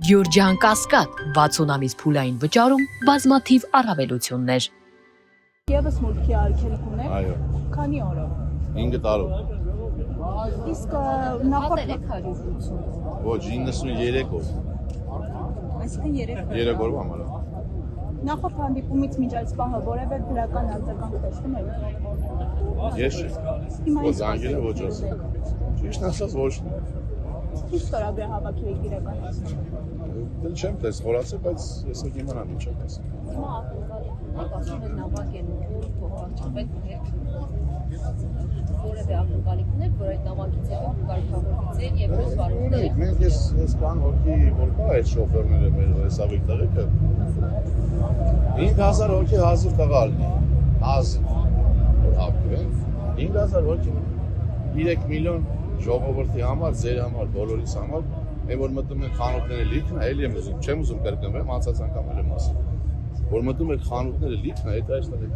Գյուրջան Կասկադ 60 ամիս փուլային վճարում բազմաթիվ առավելություններ։ Եվս մուտքի արգելք ունեք։ Այո։ Քանի օրով։ 5 տարով։ Իսկ նախորդ 380։ Ոչ 93 օր։ Այսինքն 3 3 օրվա համար։ Նախորդ հանդիպումից մինչ այս պահը որևէ դրական արձագանք տեսնում եք։ Ես չէ։ Ոչ անգելը ոչ ասել։ Ճիշտ ասած ոչ։ Ինչ ստորագրահավաքի եք իրականացնում։ Դել չեմ տես խորացել, բայց ես եք իմանամ ինչ եմ ասում։ Հիմա ակնկալիք ունեք նավակ են փոխարինվել որևէ ակնկալիք ունեք, որ այդ նավակից հետո կարգավորվեցել եւ ոչ վարորդները։ Մենք ես կան հոգի որ կա այդ շոֆերները մեր հեսավի տեղը 5000 հոգի հազիվ տղա լինի։ Հազիվ որ ակտիվ 5000 հոգի 3 միլիոն ժողովրդի համար, ձեր համար, բոլորիս համար, այն որ մտնում են խանութները լիքն, էլի եմ ուզում, չեմ ուզում կրկնվեմ, անցած անգամ եմ ասել, որ մտնում են խանութները լիքն, այդ այստեղ եք։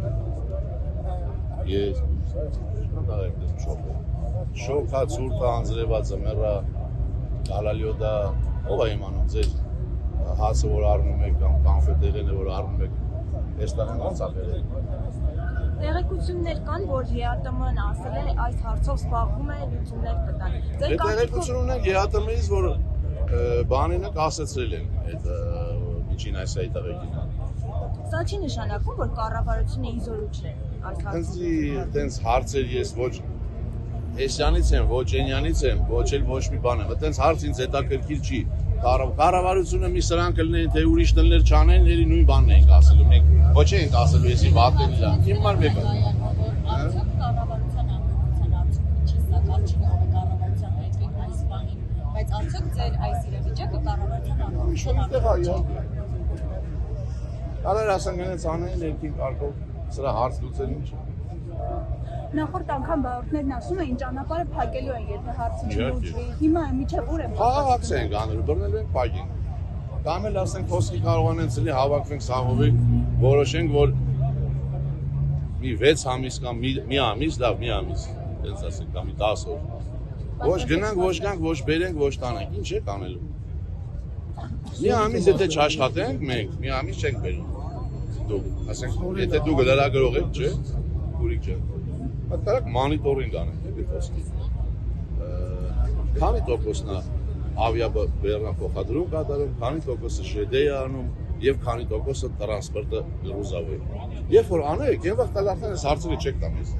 Ես դա եմ դեմ շոկը։ Շոկա, ցուրտա, անձրևա, ձմեռա, գալալյոդա, ով է իմանում ձեր հասը որ առնում եք կամ կանֆետերենը որ առնում եք, այստեղ են ոնց ախել։ Տեղեկություններ կան, որ ԵԱՏՄ-ն ասել է այս հարցով զբաղվում է լուծումներ կտան։ Դե տեղեկություն ունենք ԵԱՏՄ-ից, որ բանինը կասեցրել են այդ միջին այս այդտեղեկին։ Սա չի նշանակում, որ կառավարությունը իզորուչ է այս հարցում։ Տենց հարցեր ես ոչ Էսյանից եմ, ոչ Էնյանից եմ, ոչ էլ ոչ մի բան եմ։ Տենց հարց ինձ հետաքրքիր չի։ Կառավարությունը մի սրանք կլինեն, թե ուրիշ տներ չանեն, ելի նույն բանն ենք ասելու։ Մենք ոչ ենք ասելու, եսի վատեն իրա։ Իմ մար մեկը։ Կառավարության անդամության արդյունքը չի սակալ չի կարող է կառավարության եկեք այս բանին, բայց արդյոք ձեր այս իրավիճակը կառավարության անդամության Կարեր ասենք հենց անեն երկին կարգով սրա հարց լուծել ինչ։ Նախորդ անգամ բաղորդներն ասում էին ճանապարհը փակելու են, եթե հարցը չլուծվի։ Հիմա միջև ուր է։ Խաղաղակս ենք անելու, բռնել ենք փակին։ Կամ էլ ասենք խոսքի կարողանեն ցելի հավաքվենք սաղովի, որոշենք որ մի 6 ամիս կամ մի ամիս, լավ մի ամիս, այնպես ասենք կամ 10 օր։ Ոչ գնանք, ոչ գանք, ոչ բերենք, ոչ տանենք, ինչ է կանելու։ Մի ամիս եթե չաշխատենք մենք, մի ամիս չենք բերում։ Դու, ասենք, եթե դու լրագրող եք, չէ՞, ուրիշ չէ։ Հատկարակ մոնիտորինգ անենք, էլի խոսքի։ Քանի տոկոսն է ավիաբեռնա փոխադրում կատարում, քանի տոկոսը ՇԴ-ը անում եւ քանի տոկոսը տրանսպորտը գրուզավոր։ Երբ որ անեք, այն վաղ տալարդան այս հարցերը չեք տամ ես։